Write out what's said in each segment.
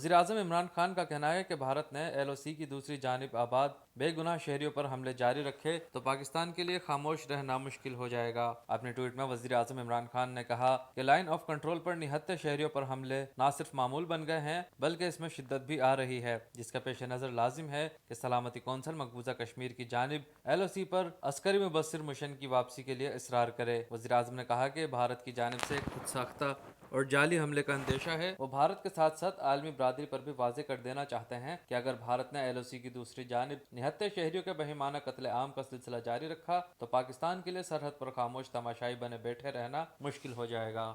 वज़ीर-ए-आज़म इमरान खान का कहना है कि भारत ने LOC की दूसरी जानिब आबाद बेगुनाह शहरियों पर हमले जारी रखे तो पाकिस्तान के लिए खामोश रहना मुश्किल हो जाएगा। अपने ट्वीट में वज़ीर-ए-आज़म इमरान खान ने कहा कि लाइन ऑफ कंट्रोल पर निहत्थे शहरियों पर हमले न सिर्फ मामूल बन गए हैं बल्कि इसमें शिद्दत भी आ रही है, जिसका पेश नज़र लाजिम है कि सलामती कौंसिल मकबूजा कश्मीर की जानिब LOC पर अस्करी मुबस्सिर मिशन की वापसी के लिए इसरार करे। वज़ीर-ए-आज़म ने कहा कि भारत की जानिब से खुद साख्ता और जाली हमले का अंदेशा है। वो भारत के साथ साथ आलमी बरादरी पर भी वाज़ेह कर देना चाहते हैं कि अगर भारत ने LOC की दूसरी जानिब निहत्थे शहरियों के बहिमाना कत्ले आम का सिलसिला जारी रखा तो पाकिस्तान के लिए सरहद पर खामोश तमाशाई बने बैठे रहना मुश्किल हो जाएगा।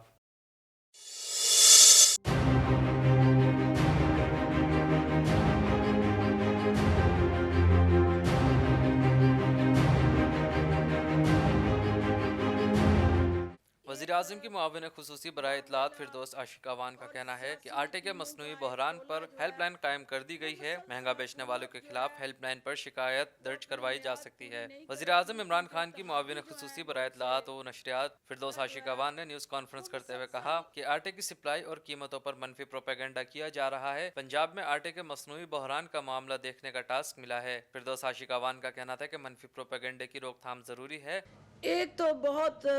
वज़ीर-ए-आज़म की मुआविन खुसूसी बराए इत्तलात फिरदौस आशिक अवान का कहना है कि आटे के मसनूई बहरान पर हेल्पलाइन कायम कर दी गई है। महंगा बेचने वालों के खिलाफ हेल्पलाइन पर शिकायत दर्ज करवाई जा सकती है। वज़ीर-ए-आज़म इमरान खान की मुआविन खुसूसी बराए इत्तलात व नशरियात फिरदौस आशिक अवान ने न्यूज़ कॉन्फ्रेंस करते हुए कहा कि आटे की सप्लाई और कीमतों पर मनफी प्रोपेगेंडा किया जा रहा है। पंजाब में आटे के मसनूई बहरान का मामला देखने का टास्क मिला है। फिरदौस आशिक अवान का कहना था कि मनफी प्रोपेगेंडे की रोकथाम जरूरी है। एक तो बहुत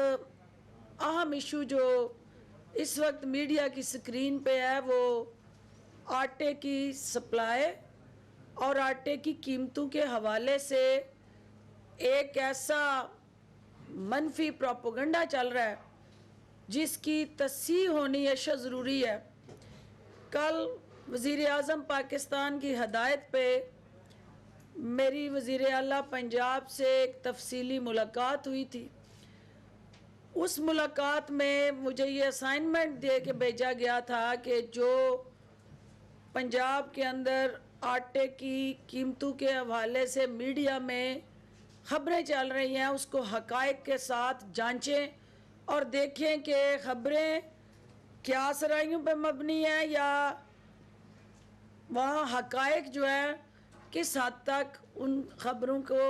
अहम इशू जो इस वक्त मीडिया की स्क्रीन पे है वो आटे की सप्लाई और आटे की कीमतों के हवाले से एक ऐसा मनफी प्रोपेगेंडा चल रहा है जिसकी तस्सीह होनी अशद ज़रूरी है। कल वज़ीर-ए-आज़म पाकिस्तान की हदायत पे मेरी वज़ीर आला पंजाब से एक तफसीली मुलाकात हुई थी। उस मुलाकात में मुझे ये असाइनमेंट दे के भेजा गया था कि जो पंजाब के अंदर आटे की कीमतों के हवाले से मीडिया में ख़बरें चल रही हैं उसको हक़ाइक़ के साथ जांचें और देखें कि ख़बरें क्या सराइयों पे मबनी है या वहाँ हक़ाइक़ जो है किस हद तक उन ख़बरों को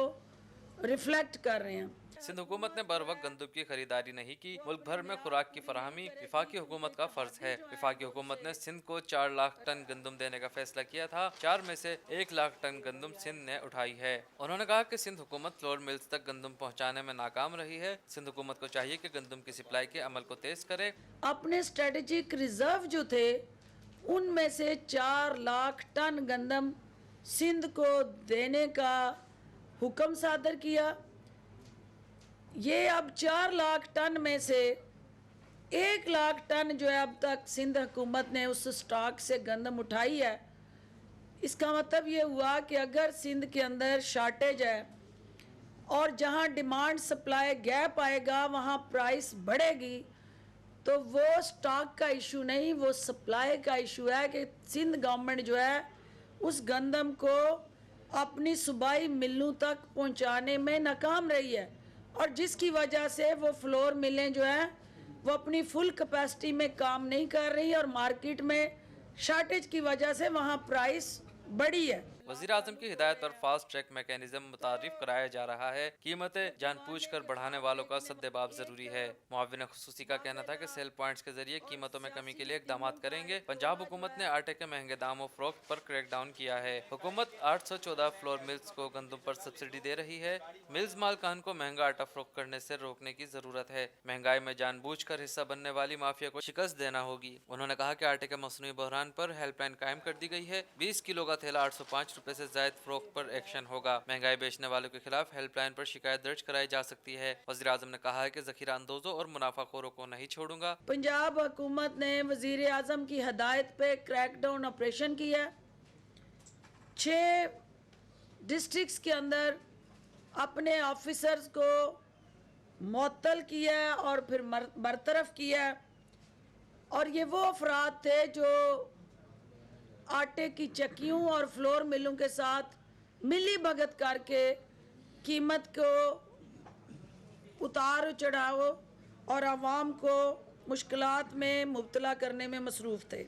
रिफ्लेक्ट कर रहे हैं। सिंध हुकूमत ने बर वक्त गंदम की खरीदारी नहीं की। मुल्क भर में खुराक की फराहमी विफाकी हुकूमत का फर्ज है। विफाकी हुकूमत ने सिंध को 4 लाख टन गंदम देने का फैसला किया था। 4 में से 1 लाख टन गंदम सिंध ने उठाई है। उन्होंने कहा कि सिंध हुकूमत फ्लोर मिल्स तक गंदम पहुँचाने में नाकाम रही है। सिंध हुकूमत को चाहिए कि गंदम की सप्लाई के अमल को तेज करे। अपने स्ट्रेटेजिक रिजर्व जो थे उनमें से 4 लाख टन गंदम सिंध को देने का हुक्म सादर किया। ये अब 4 लाख टन में से 1 लाख टन जो है अब तक सिंध हुकूमत ने उस स्टॉक से गंदम उठाई है। इसका मतलब ये हुआ कि अगर सिंध के अंदर शार्टेज है और जहाँ डिमांड सप्लाई गैप आएगा वहाँ प्राइस बढ़ेगी, तो वो स्टॉक का इशू नहीं, वो सप्लाई का इशू है कि सिंध गवर्नमेंट जो है उस गंदम को अपनी सूबाई मिलों तक पहुँचाने में नाकाम रही है और जिसकी वजह से वो फ्लोर मिलें जो हैं वो अपनी फुल कैपेसिटी में काम नहीं कर रही और मार्केट में शार्टेज की वजह से वहाँ प्राइस बढ़ी है। वज़ीर-ए-आज़म की हिदायत पर फास्ट ट्रैक मैकेनिज्म मुतारिफ कराया जा रहा है। कीमतें जानबूझ कर बढ़ाने वालों का सद्देबाब जरूरी है। मुआविन खुसूसी का कहना था कि सेल पॉइंट्स के जरिए कीमतों में कमी के लिए इकदाम करेंगे। पंजाब हुकूमत ने आटे के महंगे दामों फरोख्त पर क्रैकडाउन किया है। हुकूमत 814 फ्लोर मिल्स को गंदम पर सब्सिडी दे रही है। मिल्स मालकान को महंगा आटा फरोख्त करने से रोकने की जरूरत है। महंगाई में जानबूझ कर हिस्सा बनने वाली माफिया को शिकस्त देना होगी। उन्होंने कहा कि आटे के मसनूई बहरान पर हेल्पलाइन कायम कर दी गई है। 20 किलो का थैला 805 रुपए से जायद फरोख्त पर एक्शन होगा। महंगाई बेचने वालों के खिलाफ हेल्पलाइन पर शिकायत दर्ज कराई जा सकती है। वज़ीर-ए-आज़म ने कहा है कि ज़ख़ीरा अंदोज़ों और मुनाफाखोरों को नहीं छोड़ूंगा। पंजाब हुकूमत ने वज़ीर-ए-आज़म की हदायत पे क्रैकडाउन ऑपरेशन किया। 6 डिस्ट्रिक्ट्स के अंदर अपने ऑफिसर्स को मुअत्तल किया और फिर बरतरफ किया और ये वो अफराद थे जो आटे की चक्कियों और फ्लोर मिलों के साथ मिली भगत करके कीमत को उतार चढ़ाव और आवाम को मुश्किलात में मुब्तला करने में मसरूफ़ थे।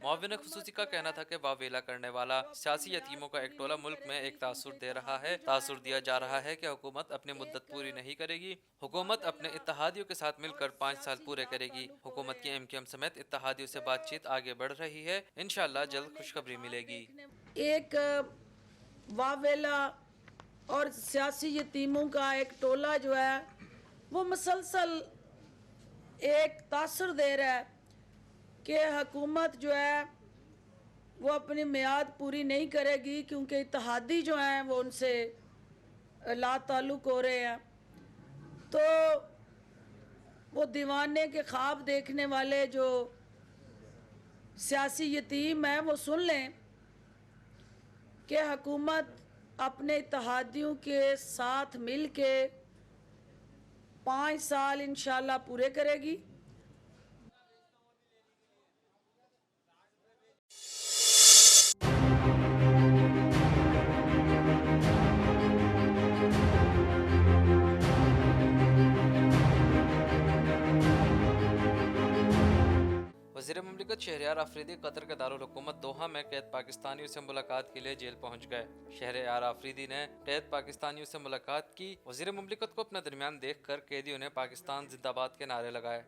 मुआविन खसूसी का कहना था कि वावेला करने वाला सियासी यतीमों का एक टोला मुल्क में एक तासुर दे रहा है। तासुर दिया जा रहा है कि हुकूमत अपनी मुद्दत पूरी नहीं करेगी। हुकूमत अपने इत्तेहादियों के साथ मिलकर 5 साल पूरे करेगी। हुकूमत की एमक्यूएम समेत इत्तेहादियों से बातचीत आगे बढ़ रही है। इंशाअल्लाह जल्द खुशखबरी मिलेगी। एक वावेला और सियासी यतीमों का एक टोला जो है वो मुसलसल एक तासर दे रहा है कि हुकूमत जो है वो अपनी मियाद पूरी नहीं करेगी, क्योंकि इत्तेहादी जो हैं वो उनसे ला ताल्लुक हो रहे हैं। तो वो दीवाने के ख्वाब देखने वाले जो सियासी यतीम हैं वो सुन लें कि हुकूमत अपने इत्तेहादियों के साथ मिल के 5 साल इंशाल्लाह पूरे करेगी। वज़ीर मुमलिकत शहरयार आफरीदी कतर के दारुल हुकूमत दोहा में कैद पाकिस्तानियों से मुलाकात के लिए जेल पहुंच गए। शहरयार आफरीदी ने कैद पाकिस्तानियों से मुलाकात की। वज़ीर मुमलिकत को अपने दरमियान देखकर कैदियों ने पाकिस्तान जिंदाबाद के नारे लगाए।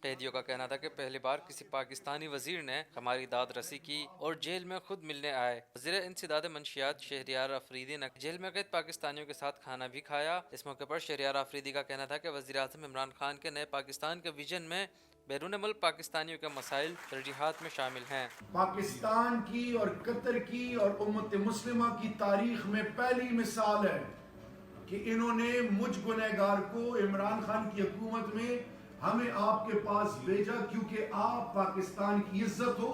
कैदियों का कहना था कि पहली बार किसी पाकिस्तानी वजीर ने हमारी दाद रसी की और जेल में खुद मिलने आए। वज़ीर इंसदाद मंशियात शहरयार आफरीदी ने जेल में कैद पाकिस्तानियों के साथ खाना भी खाया। इस मौके पर शहरयार आफरीदी का कहना था कि वज़ीर आज़म इमरान खान के नए पाकिस्तान के विजन में बैरून मुल्क पाकिस्तानियों के मसाइल तरजीहात में शामिल हैं। पाकिस्तान की और कतर की और उम्मत मुस्लिमा की तारीख में पहली मिसाल है कि इन्होंने मुझ गुनहगार को इमरान खान की हुकूमत में हमें आपके पास भेजा, क्योंकि आप पाकिस्तान की इज्जत हो।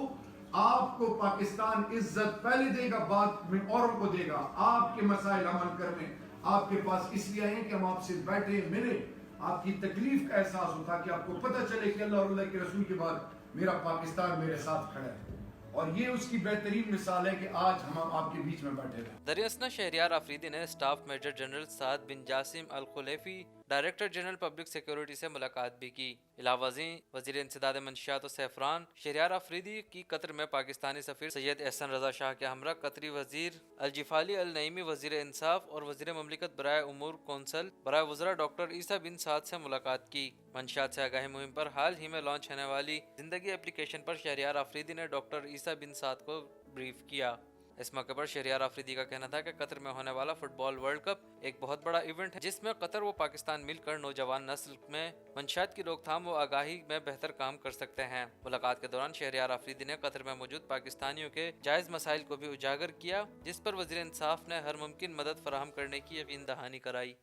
आपको पाकिस्तान इज्जत पहले देगा, बाद में औरों को देगा। आपके मसाइल अमल करने आपके पास इसलिए आए कि हम आपसे बैठे मिले, आपकी तकलीफ का एहसास होता कि आपको पता चले कि अल्लाह और अल्लाह के रसूल के बाद मेरा पाकिस्तान मेरे साथ खड़ा है। और ये उसकी बेहतरीन मिसाल है कि आज हम आपके बीच में बैठे हैं। दरियासना शहरयार आफरीदी ने स्टाफ मेजर जनरल साद बिन जासिम अल खुलैफी डायरेक्टर जनरल पब्लिक सिक्योरिटी से मुलाकात भी की। इलावाजी वज़ीर इंसदाद मंशियात और सैफरान शहरयार आफरीदी की कतर में पाकिस्तानी सफ़ीर सैयद एहसन रजा शाह के हमरा कतरी वज़ीर अलजिफाली अल नईमी वज़ीर इंसाफ और वज़ीर मुमलिकत बराए उमूर कौंसल बराए वज़रा डॉक्टर ईसा बिन साद से मुलाकात की। मंशियात से आगाही मुहिम पर हाल ही में लॉन्च होने वाली जिंदगी एप्लीकेशन पर शहरयार आफरीदी ने डॉक्टर ईसा बिन साद को ब्रीफ किया। इस मौके पर शहरयार आफरीदी का कहना था कि कतर में होने वाला फुटबॉल वर्ल्ड कप एक बहुत बड़ा इवेंट है, जिसमें कतर व पाकिस्तान मिलकर नौजवान नस्ल में मंशियात की रोकथाम व आगाही में बेहतर काम कर सकते हैं। मुलाकात के दौरान शहरयार आफरीदी ने कतर में मौजूद पाकिस्तानियों के जायज़ मसाइल को भी उजागर किया, जिस पर वज़ीर इंसाफ ने हर मुमकिन मदद फराहम करने की यकीन दहानी कराई।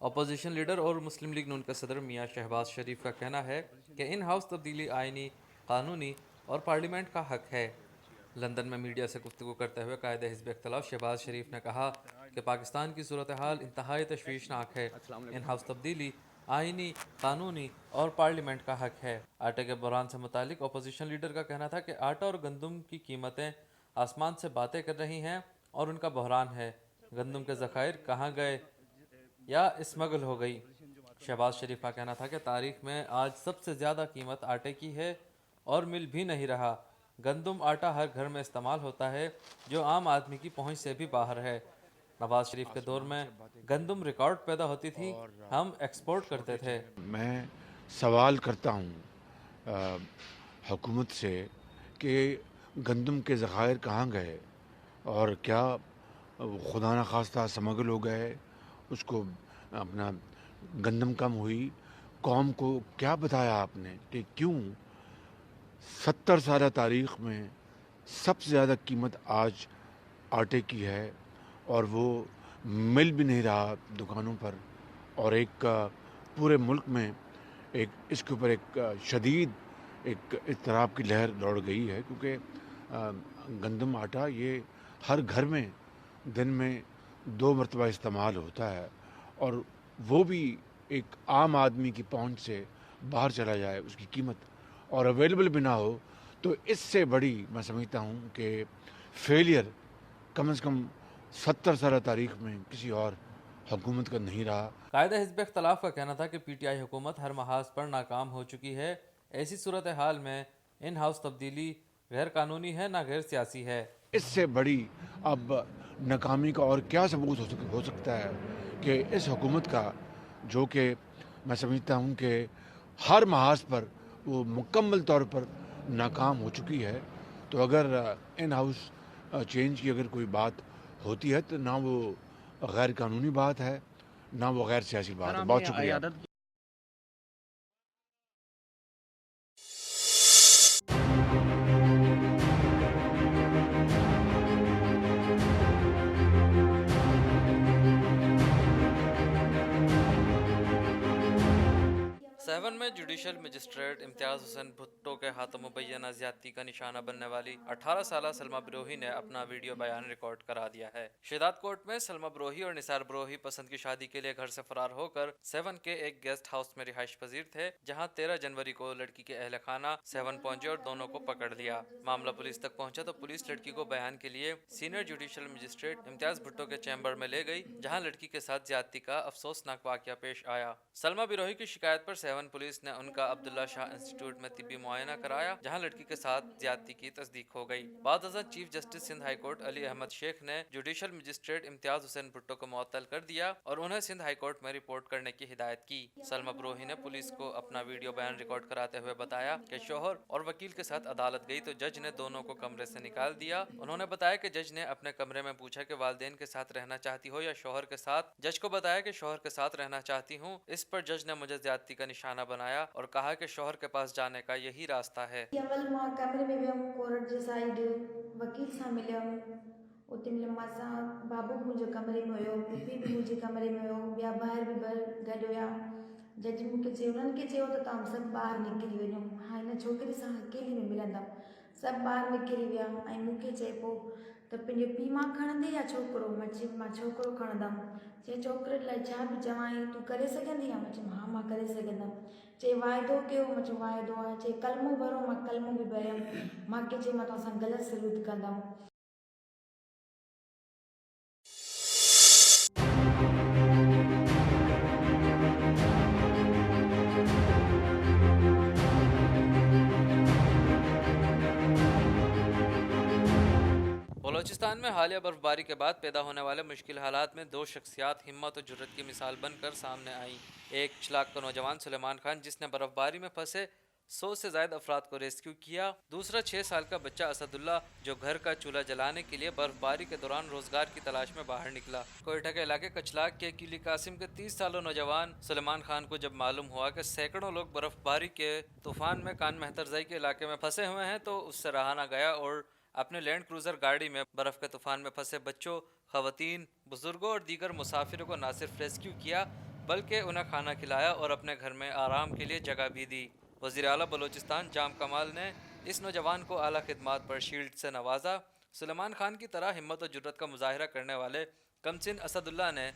अपोजिशन लीडर और मुस्लिम लीग नून के सदर मियां शहबाज शरीफ का कहना है कि इन हाउस तब्दीली आइनी, कानूनी और पार्लियामेंट का हक है। लंदन में मीडिया से गुफ्तगू करते हुए कायदे हिज़्ब इख्तिलाफ शहबाज शरीफ ने कहा कि पाकिस्तान की सूरत हाल इंतहाई तशवीशनाक है। इन हाउस तब्दीली आइनी, कानूनी और पार्लियामेंट का हक है। आटे के बहरान से मुतालिक अपोजिशन लीडर का कहना था कि आटा और गंदम की कीमतें आसमान से बातें कर रही हैं और उनका बहरान है। गंदम के ज़खायर कहाँ गए या स्मगल हो गई। शहबाज शरीफ का कहना था कि तारीख में आज सबसे ज़्यादा कीमत आटे की है और मिल भी नहीं रहा। गंदम आटा हर घर में इस्तेमाल होता है, जो आम आदमी की पहुंच से भी बाहर है। नवाज शरीफ के दौर में गंदम रिकॉर्ड पैदा होती थी, हम एक्सपोर्ट करते थे। मैं सवाल करता हूँ हुकूमत से कि गंदम के ज़खायर कहाँ गए और क्या खुदा न खास्ता स्मगल हो गए, उसको अपना गंदम कम हुई। कौम को क्या बताया आपने कि क्यों 70 साल तारीख़ में सबसे ज़्यादा कीमत आज आटे की है और वो मिल भी नहीं रहा दुकानों पर, और एक पूरे मुल्क में एक इसके ऊपर एक शदीद एक इज़्तिराब की लहर दौड़ गई है, क्योंकि गंदम आटा ये हर घर में दिन में 2 मरतबा इस्तेमाल होता है, और वो भी एक आम आदमी की पहुंच से बाहर चला जाए, उसकी कीमत اور اویلیبل بھی نہ ہو تو اس سے بڑی میں سمجھتا ہوں کہ فیلئر کم از کم 70 سالہ تاریخ میں کسی اور حکومت کا نہیں رہا. قائد حزب اختلاف کا کہنا تھا کہ پی ٹی آئی حکومت ہر محاذ پر ناکام ہو چکی ہے. ایسی صورتحال میں ان ہاؤس تبدیلی غیر قانونی ہے نہ غیر سیاسی ہے. اس سے بڑی اب ناکامی کا اور کیا ثبوت ہو سکتا ہے کہ اس حکومت کا جو کہ میں سمجھتا ہوں کہ ہر محاذ پر وہ مکمل طور پر ناکام ہو چکی ہے. تو اگر ان ہاؤس چینج کی اگر کوئی بات ہوتی ہے تو نہ وہ غیر قانونی بات ہے نہ وہ غیر سیاسی بات ہے. بہت شکریہ. سیون میں جوڈیشل مجسٹریٹ امتیاز حسین بھٹو کے ہاتھوں مبینہ زیادتی کا نشانہ بننے والی 18 سالہ سلمہ بروہی نے اپنا ویڈیو بیان ریکارڈ کرا دیا ہے. شہداد کورٹ میں سلمہ بروہی اور نثار بروہی پسند کی شادی کے لیے گھر سے فرار ہو کر سیون کے ایک گیسٹ ہاؤس میں رہائش پذیر تھے, جہاں 13 جنوری کو لڑکی کے اہل خانہ سیون پہنچے اور دونوں کو پکڑ لیا. معاملہ پولیس تک پہنچا تو پولیس لڑکی کو بیان کے لیے سینئر جوڈیشل مجسٹریٹ امتیاز بھٹو کے چیمبر میں لے گئی, جہاں لڑکی کے ساتھ زیادتی کا افسوسناک واقعہ پیش آیا. سلمہ بروہی کی شکایت پر سیون پولیس نے ان کا عبداللہ شاہ انسٹیٹیوٹ میں طبی معائنہ کرایا, جہاں لڑکی کے ساتھ زیادتی کی تصدیق ہو گئی. بعد ازاں chief justice Sindh high court Ali Ahmed Sheikh نے جوڈیشل مجسٹریٹ امتیاز حسین بھٹو کو معطل کر دیا اور انہیں سندھ ہائی کورٹ میں رپورٹ کرنے کی ہدایت کی. سلمہ بروہی نے پولیس کو اپنا ویڈیو بیان ریکارڈ کراتے ہوئے بتایا کہ شوہر اور وکیل کے ساتھ عدالت گئی تو جج نے دونوں کو کمرے سے نکال دیا. انہوں نے بتایا کہ جج نے اپنے کمرے میں پوچھا کہ والدین کے ساتھ رہنا چاہتی ہو یا شوہر کے ساتھ. جج کو بتایا کہ شوہر کے ساتھ رہنا چاہتی ہوں. اس پر جج نے مجھے زیادتی کا نشانہ بنایا اور کہا کہ شوہر کے پاس جانے کا یہی راستہ ہے. اول मां कमरे में वियमि कोर्ट जे साइड वकील सां मिलियमि. उते मिलियमि मां बाबू बि मुंहिंजे कमरे में हुयो, पीउ बि मुंहिंजे कमरे में हुयो, ॿिया ॿाहिरि बि गॾु हुया. जज मूंखे चयो, उन्हनि खे चयो त तव्हां सभु ॿाहिरि निकिरी वञो, हा हिन छोकिरे सां अकेली में मिलंदमि. सभु ॿाहिरि निकिरी विया ऐं मूंखे चए पियो त पंहिंजो पीउ मां खणंदी या छोकिरो. मां चयो मां छोकिरो खणंदमि. चए छोकिरे लाइ छा बि चवाई, तूं करे सघंदी आहीं? मां चयो हा मां करे सघंदमि. चए वाइदो कयो? मां चयो वाइदो आहे. चए कलमो भरो? मां कलमो बि भरियमि. मूंखे चए मां तव्हां सां ग़लति सलूक कंदमि. بلوچستان میں حالیہ برفباری کے بعد پیدا ہونے والے مشکل حالات میں دو شخصیات ہمت و جرت کی مثال بن کر سامنے آئیں. ایک چلاک کا نوجوان سلیمان خان جس نے برفباری میں پھنسے 100 سے زائد افراد کو ریسکیو کیا. دوسرا 6 سال کا بچہ اسد اللہ جو گھر کا چولہا جلانے کے لیے برفباری کے دوران روزگار کی تلاش میں باہر نکلا. کوئٹہ کے علاقے کچلاک کے کیلی قاسم کے 30 سالہ نوجوان سلیمان خان کو جب معلوم ہوا کہ سینکڑوں لوگ برفباری کے طوفان میں کان مہترزئی کے علاقے میں پھنسے ہوئے ہیں تو اس سے رہا نہ گیا اور اپنے لینڈ کروزر گاڑی میں برف کے طوفان میں پھنسے بچوں، خواتین، بزرگوں اور دیگر مسافروں کو نہ صرف ریسکیو کیا بلکہ انہیں کھانا کھلایا اور اپنے گھر میں آرام کے لیے جگہ بھی دی. وزیر اعلیٰ بلوچستان جام کمال نے اس نوجوان کو اعلیٰ خدمات پر شیلڈ سے نوازا. سلیمان خان کی طرح ہمت و جرت کا مظاہرہ کرنے والے کمسن اسد اللہ نے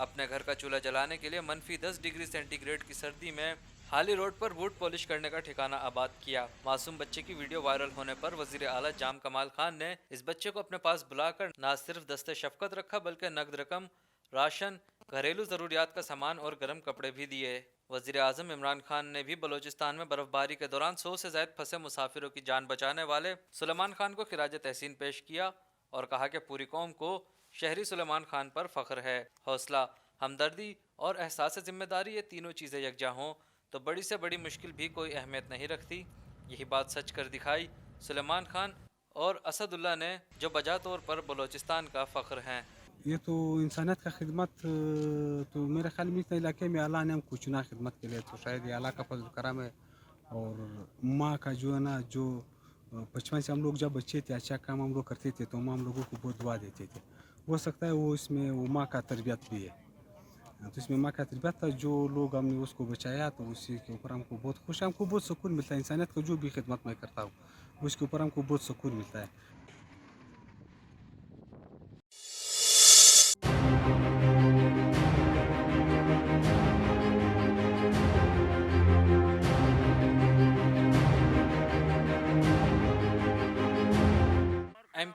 اپنے گھر کا چولہا جلانے کے لیے -10 ڈگری سینٹی گریڈ کی سردی میں حالی روڈ پر بوٹ پالش کرنے کا ٹھکانہ آباد کیا. معصوم بچے کی ویڈیو وائرل ہونے پر وزیر اعلیٰ جام کمال خان نے اس بچے کو اپنے پاس بلا کر نہ صرف دست شفقت رکھا بلکہ نقد رقم، راشن، گھریلو ضروریات کا سامان اور گرم کپڑے بھی دیے. وزیر اعظم عمران خان نے بھی بلوچستان میں برف باری کے دوران 100 سے زائد پھنسے مسافروں کی جان بچانے والے سلیمان خان کو خراج تحسین پیش کیا اور کہا کہ پوری قوم کو شہری سلیمان خان پر فخر ہے. حوصلہ، ہمدردی اور احساس ذمہ داری، یہ تینوں چیزیں یکجا ہوں تو بڑی سے بڑی مشکل بھی کوئی اہمیت نہیں رکھتی. یہی بات سچ کر دکھائی سلیمان خان اور اسد اللہ نے جو بجا طور پر بلوچستان کا فخر ہیں. یہ تو انسانیت کا خدمت تو میرے خیال میں اس علاقے میں اللہ نے ہم کو چنا خدمت کے لیے، تو شاید یہ اللہ کا فضل کرم ہے. اور ماں کا جو ہے نا، جو بچپن سے ہم لوگ جب بچے تھے اچھا کام ہم لوگ کرتے تھے تو ماں ہم لوگوں کو بہت دعا دیتے تھے. ہو سکتا ہے وہ اس میں وہ ماں کا تربیت بھی ہے، تو اس میں ماں کا تربیت تھا جو لوگ ہم نے اس کو بچایا تو اسی کے اوپر ہم کو بہت خوش ہے، ہم کو بہت سکون ملتا ہے. انسانیت کو جو بھی خدمت میں کرتا ہوں اس کے اوپر ہم کو بہت سکون ملتا ہے.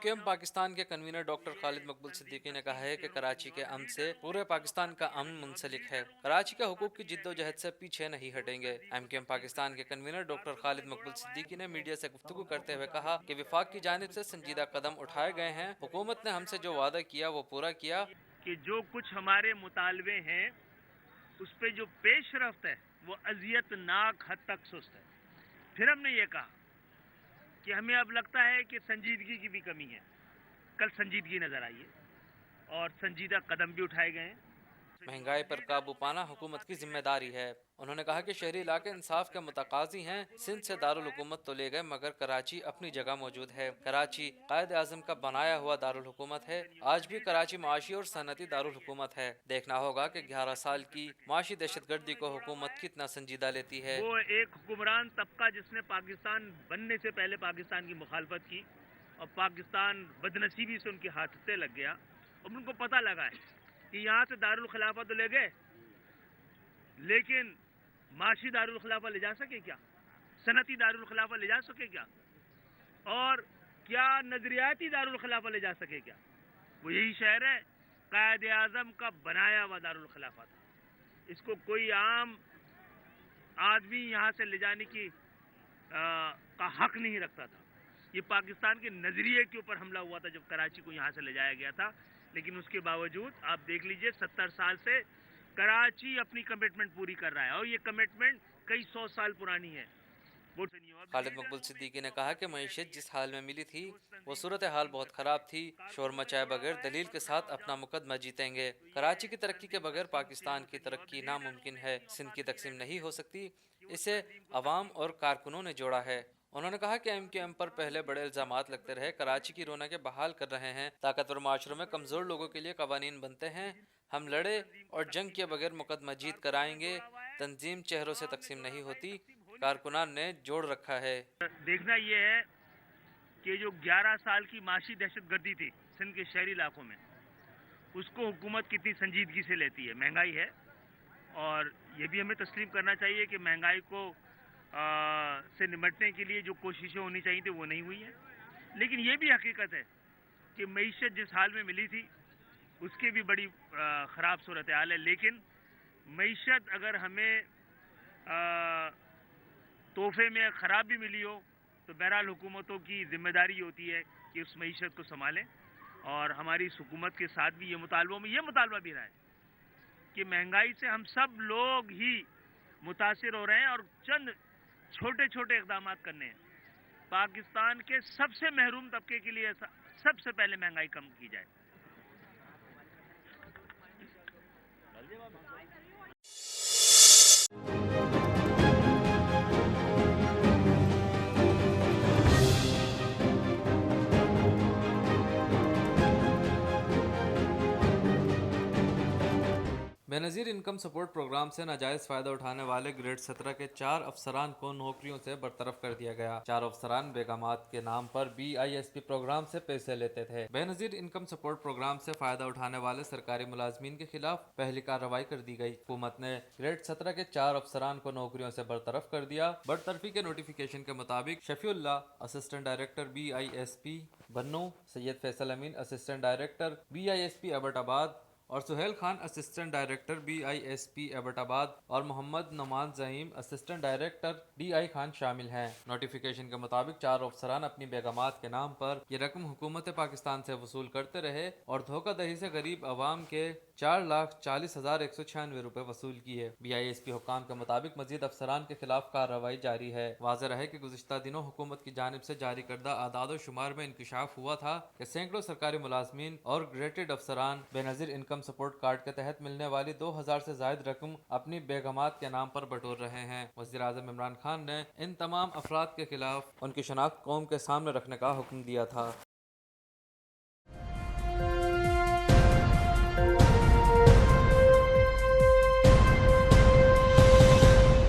MQM پاکستان کے کنوینر ڈاکٹر خالد مقبول صدیقی نے کہا ہے کہ کراچی کے امن سے پورے پاکستان کا امن منسلک ہے. کراچی کے حقوق کی جد و جہد سے پیچھے نہیں ہٹیں گے. MQM پاکستان کے کنوینر ڈاکٹر خالد مقبول صدیقی نے میڈیا سے گفتگو کرتے ہوئے کہا کہ وفاق کی جانب سے سنجیدہ قدم اٹھائے گئے ہیں. حکومت نے ہم سے جو وعدہ کیا وہ پورا کیا کہ جو کچھ ہمارے مطالبے ہیں اس پہ جو پیش رفت ہے وہ اذیت ناک حد تک سست ہے. پھر ہم نے یہ کہا کہ ہمیں اب لگتا ہے کہ سنجیدگی کی بھی کمی ہے. کل سنجیدگی نظر آئی ہے اور سنجیدہ قدم بھی اٹھائے گئے ہیں. مہنگائی پر قابو پانا حکومت کی ذمہ داری ہے. انہوں نے کہا کہ شہری علاقے انصاف کے متقاضی ہیں. سندھ سے دارالحکومت تو لے گئے مگر کراچی اپنی جگہ موجود ہے. کراچی قائد اعظم کا بنایا ہوا دارالحکومت ہے. آج بھی کراچی معاشی اور صنعتی دارالحکومت ہے. دیکھنا ہوگا کہ 11 سال کی معاشی دہشت گردی کو حکومت کتنا سنجیدہ لیتی ہے. وہ ایک حکمران طبقہ جس نے پاکستان بننے سے پہلے پاکستان کی مخالفت کی اور پاکستان بدنصیبی سے ان کے ہاتھ سے لگ گیا. اب ان کو پتہ لگا ہے کہ یہاں سے دارالخلافہ تو لے گئے لیکن معاشی دارالخلافہ لے جا سکے کیا, صنعتی دارالخلافہ لے جا سکے کیا, اور کیا نظریاتی دارالخلافہ لے جا سکے کیا. وہ یہی شہر ہے قائد اعظم کا بنایا ہوا دارالخلافہ تھا. اس کو کوئی عام آدمی یہاں سے لے جانے کی کا حق نہیں رکھتا تھا. یہ پاکستان کے نظریے کے اوپر حملہ ہوا تھا جب کراچی کو یہاں سے لے جایا گیا تھا. لیکن اس کے باوجود آپ دیکھ لیجئے 70 سال سے کراچی اپنی کمٹمنٹ پوری کر رہا ہے اور یہ کمٹمنٹ کئی 100 سال پرانی ہے. خالد مقبول صدیقی نے کہا کہ معیشت جس حال میں ملی تھی وہ صورتحال بہت خراب تھی. شور مچائے بغیر دلیل کے ساتھ اپنا مقدمہ جیتیں گے. کراچی کی ترقی کے بغیر پاکستان کی ترقی ناممکن ہے. سندھ کی تقسیم نہیں ہو سکتی, اسے عوام اور کارکنوں نے جوڑا ہے. انہوں نے کہا کہ MQM پر پہلے بڑے الزامات لگتے رہے. کراچی کی رونقیں بحال کر رہے ہیں. طاقتور معاشروں میں کمزور لوگوں کے لیے قوانین بنتے ہیں. ہم لڑے اور جنگ کے بغیر مقدمہ جیت کرائیں گے. تنظیم چہروں سے تقسیم نہیں ہوتی, کارکنان نے جوڑ رکھا ہے. دیکھنا یہ ہے کہ جو 11 سال کی معاشی دہشت گردی تھی سندھ کے شہری علاقوں میں, اس کو حکومت کتنی سنجیدگی سے لیتی ہے. مہنگائی ہے اور یہ بھی ہمیں تسلیم کرنا چاہیے کہ مہنگائی کو سے نمٹنے کے لیے جو کوششیں ہونی چاہیے تھی وہ نہیں ہوئی ہیں. لیکن یہ بھی حقیقت ہے کہ معیشت جس حال میں ملی تھی اس کی بھی بڑی خراب صورتحال ہے. لیکن معیشت اگر ہمیں تحفے میں خراب بھی ملی ہو تو بہرحال حکومتوں کی ذمہ داری ہوتی ہے کہ اس معیشت کو سنبھالیں. اور ہماری اس حکومت کے ساتھ بھی یہ مطالبہ بھی رہا ہے کہ مہنگائی سے ہم سب لوگ ہی متاثر ہو رہے ہیں اور چند چھوٹے چھوٹے اقدامات کرنے ہیں. پاکستان کے سب سے محروم طبقے کے لیے سب سے پہلے مہنگائی کم کی جائے. بے نظیر انکم سپورٹ پروگرام سے ناجائز فائدہ اٹھانے والے گریڈ 17 کے 4 افسران کو نوکریوں سے برطرف کر دیا گیا. 4 افسران بیگمات کے نام پر BISP پروگرام سے پیسے لیتے تھے. بے نظیر انکم سپورٹ پروگرام سے فائدہ اٹھانے والے سرکاری ملازمین کے خلاف پہلی کارروائی کر دی گئی. حکومت نے گریڈ 17 کے 4 افسران کو نوکریوں سے برطرف کر دیا. برطرفی کے نوٹیفیکیشن کے مطابق Shafi Ullah assistant director BISP Bannu, Syed Faisal Amin assistant director BISP Abbottabad اور Sohail Khan assistant director BISP Abbottabad اور Muhammad Noman Zaeem assistant director DI Khan شامل ہیں. نوٹیفیکیشن کے مطابق 4 افسران اپنی بیگمات کے نام پر یہ رقم حکومت پاکستان سے وصول کرتے رہے اور دھوکہ دہی سے غریب عوام کے 4,40,196 روپے وصول کیے. BISP حکام کے مطابق مزید افسران کے خلاف کارروائی جاری ہے. واضح رہے کہ گزشتہ دنوں حکومت کی جانب سے جاری کردہ اعداد و شمار میں انکشاف ہوا تھا کہ سینکڑوں سرکاری ملازمین اور گریڈڈ افسران بے نظیر انکم سپورٹ کارڈ کے تحت ملنے والی 2,000 سے زائد رقم اپنی بیگمات کے نام پر بٹور رہے ہیں. وزیر اعظم عمران خان نے ان تمام افراد کے خلاف ان کی شناخت قوم کے سامنے رکھنے کا حکم دیا تھا.